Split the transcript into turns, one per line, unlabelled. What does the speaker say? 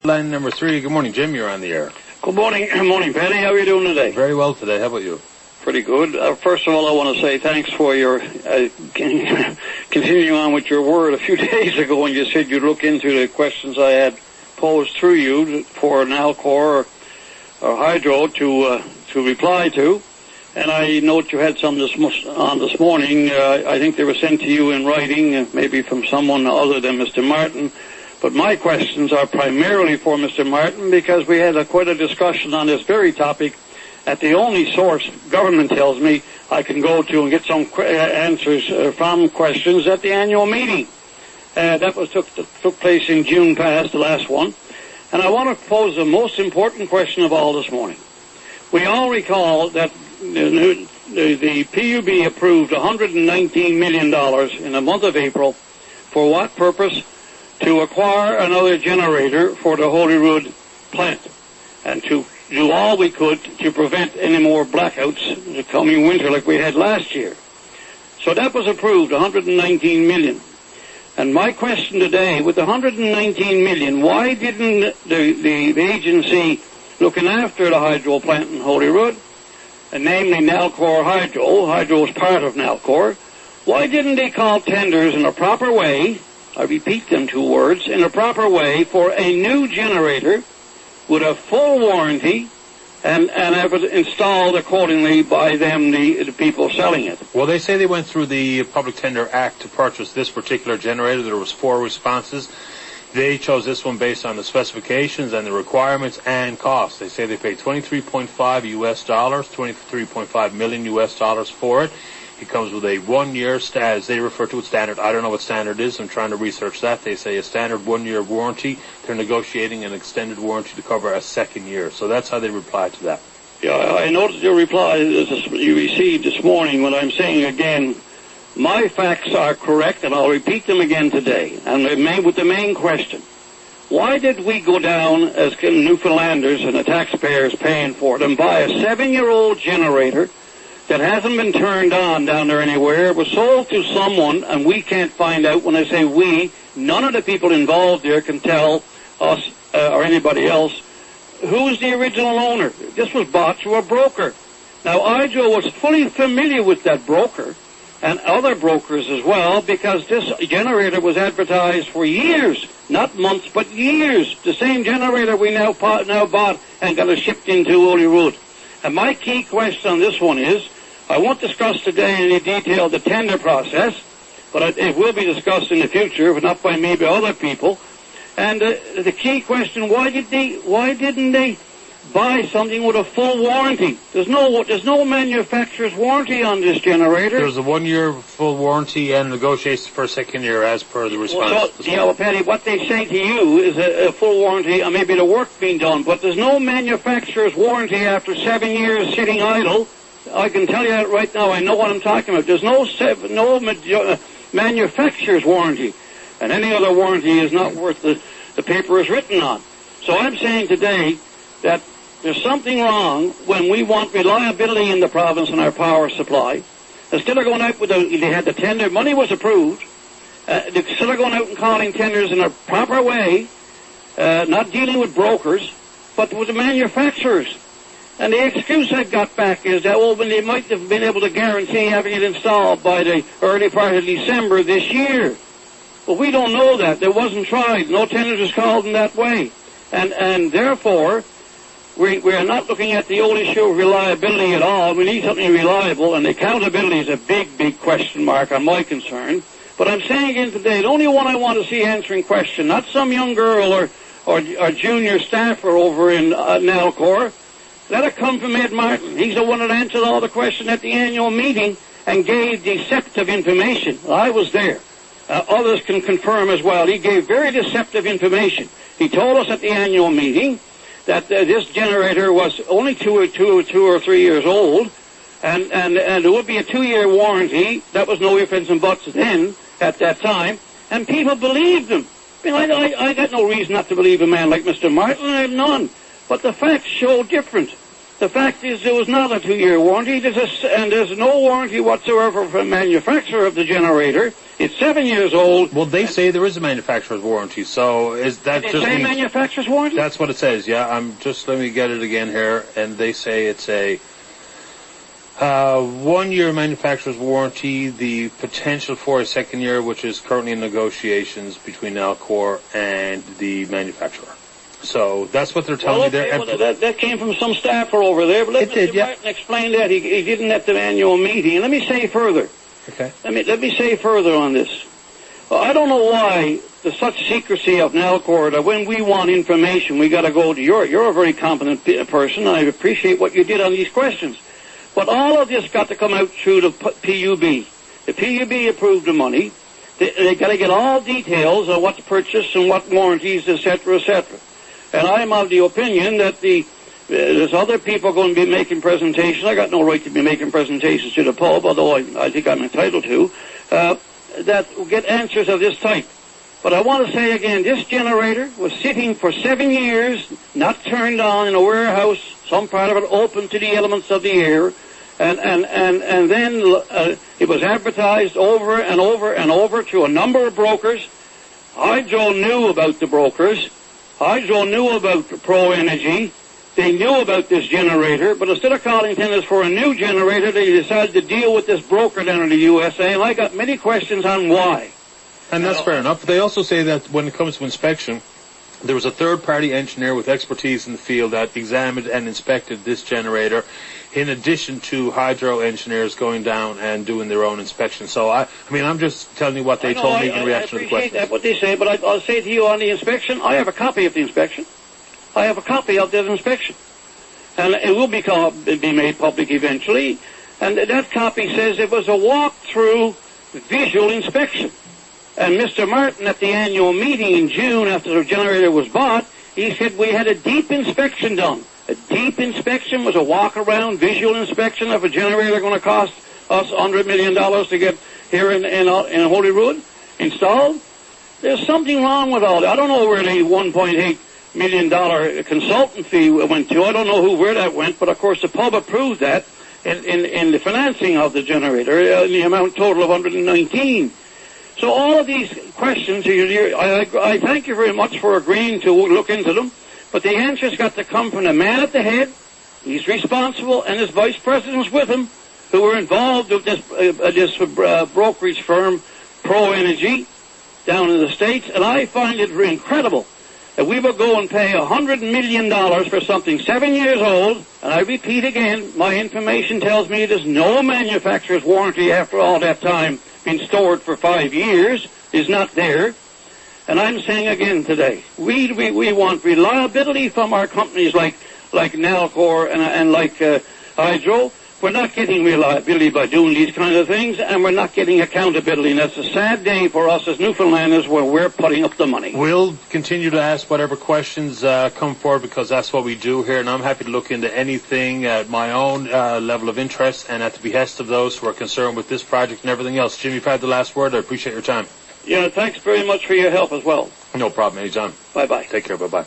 Line number 3. Good morning, Jim. You're on the air.
Good morning. Morning, Paddy. How are you doing today?
Very well today. How about you?
Pretty good. First of all, I want to say thanks for your continuing on with your word a few days ago when you said you'd look into the questions I had posed through you for Nalcor or Hydro to reply to. And I note you had some this morning. I think they were sent to you in writing, maybe from someone other than Mr. Martin. But my questions are primarily for Mr. Martin because we had quite a discussion on this very topic at the only source government tells me I can go to and get some answers from questions at the annual meeting. That took place in June past, the last one. And I want to pose the most important question of all this morning. We all recall that the PUB approved $119 million in the month of April. For what purpose? To acquire another generator for the Holyrood plant and to do all we could to prevent any more blackouts the coming winter like we had last year. So that was approved, $119 million. And my question today, with the $119 million, why didn't the agency looking after the hydro plant in Holyrood, and namely Nalcor Hydro is part of Nalcor, why didn't they call tenders in a proper way, I repeat them two words, in a proper way for a new generator with a full warranty and have it installed accordingly by them, the people selling it?
Well, they say they went through the Public Tender Act to purchase this particular generator. There was 4 responses. They chose this one based on the specifications and the requirements and costs. They say they paid $23.5 US, $23.5 million US for it. It comes with a 1-year, as they refer to it, standard. I don't know what standard is. I'm trying to research that. They say a standard 1-year warranty. They're negotiating an extended warranty to cover a 2nd year. So that's how they reply to that.
Yeah, I noticed your reply you received this morning. When I'm saying again, my facts are correct, and I'll repeat them again today. And with the main question, why did we go down as Newfoundlanders and the taxpayers paying for it and buy a 7-year-old generator that hasn't been turned on down there anywhere? It was sold to someone, and we can't find out. When I say we, none of the people involved there can tell us or anybody else who's the original owner. This was bought through a broker. Now, Hydro was fully familiar with that broker and other brokers as well, because this generator was advertised for years, not months, but years. The same generator we now bought and got it shipped into Holyrood. And my key question on this one is, I won't discuss today in any detail the tender process, but it will be discussed in the future, but not by me, by other people. And the key question, why didn't they buy something with a full warranty? There's no manufacturer's warranty on this generator.
There's a 1-year full warranty and negotiations for a 2nd year as per the response.
Well, Paddy, what they say to you is a full warranty, and maybe the work being done, but there's no manufacturer's warranty after 7 years sitting idle. I can tell you that right now. I know what I'm talking about. There's no manufacturer's warranty, and any other warranty is not worth the paper is written on. So I'm saying today that there's something wrong when we want reliability in the province and our power supply. Instead of going out with they had the tender, money was approved. Instead of going out and calling tenders in a proper way, not dealing with brokers, but with the manufacturers. And the excuse I got back is that, well, they might have been able to guarantee having it installed by the early part of December this year. Well, we don't know that. It wasn't tried. No tenders was called in that way. And therefore, we are not looking at the old issue of reliability at all. We need something reliable, and accountability is a big, big question mark on my concern. But I'm saying again today, the only one I want to see answering question, not some young girl or junior staffer over in Nalcor. Let it come from Ed Martin. He's the one that answered all the questions at the annual meeting and gave deceptive information. I was there. Others can confirm as well. He gave very deceptive information. He told us at the annual meeting that this generator was only 2 or 3 years old, and there would be a 2-year warranty. That was no ifs, ands, and buts then at that time, and people believed him. I got no reason not to believe a man like Mr. Martin. I have none. But the facts show different. The fact is there was not a 2-year warranty, there's no warranty whatsoever from the manufacturer of the generator. It's 7 years old.
Well, they say there is a manufacturer's warranty, so is that
Did
just
it say manufacturer's warranty?
That's what it says, yeah. Let me get it again here, and they say it's a 1-year manufacturer's warranty, the potential for a 2nd year, which is currently in negotiations between Nalcor and the manufacturer. So that's what they're telling me there.
Well, that came from some staffer over there, but let Mr. Martin explain that. He didn't at the annual meeting. And let me say further.
Okay.
Let me say further on this. Well, I don't know why there's such secrecy of Nalcor that when we want information, we got to go to you're a very competent person. I appreciate what you did on these questions. But all of this got to come out through the PUB. The PUB approved the money. They got to get all details of what's purchased and what warranties, etc., etc. And I'm of the opinion that there's other people going to be making presentations. I got no right to be making presentations to the pub, although I think I'm entitled to, that will get answers of this type. But I want to say again, this generator was sitting for 7 years, not turned on in a warehouse, some part of it open to the elements of the air, and then it was advertised over and over and over to a number of brokers. Hydro knew about the brokers. Hydro knew about Pro Energy. They knew about this generator, but instead of calling tenders for a new generator, they decided to deal with this broker down in the USA, and I got many questions on why.
And that's fair enough. They also say that when it comes to inspection, there was a third-party engineer with expertise in the field that examined and inspected this generator, in addition to hydro engineers going down and doing their own inspection. So, I'm just telling you what they told me in reaction to the question.
I appreciate that, what they say, but I'll say to you on the inspection, I have a copy of the inspection. I have a copy of that inspection. And it will be made public eventually. And that copy says it was a walk-through visual inspection. And Mr. Martin, at the annual meeting in June after the generator was bought, he said we had a deep inspection done. A deep inspection was a walk-around visual inspection of a generator going to cost us $100 million to get here in Holyrood installed. There's something wrong with all that. I don't know where the $1.8 million consultant fee went to. I don't know where that went, but of course the pub approved that in the financing of the generator, in the amount total of 119. So all of these questions, I thank you very much for agreeing to look into them, but the answer's got to come from the man at the head. He's responsible, and his vice president's with him, who were involved with this brokerage firm, Pro Energy, down in the States, and I find it incredible that we will go and pay $100 million for something 7 years old, and I repeat again, my information tells me there's no manufacturer's warranty after all that time been stored for 5 years, is not there. And I'm saying again today, we want reliability from our companies like Nalcor and like Hydro. We're not getting reliability by doing these kind of things, and we're not getting accountability. And that's a sad day for us as Newfoundlanders where we're putting up the money.
We'll continue to ask whatever questions come forward, because that's what we do here, and I'm happy to look into anything at my own level of interest and at the behest of those who are concerned with this project and everything else. Jim, you've had the last word. I appreciate your time.
Yeah, thanks very much for your help as well.
No problem, anytime.
Bye-bye.
Take care, bye-bye.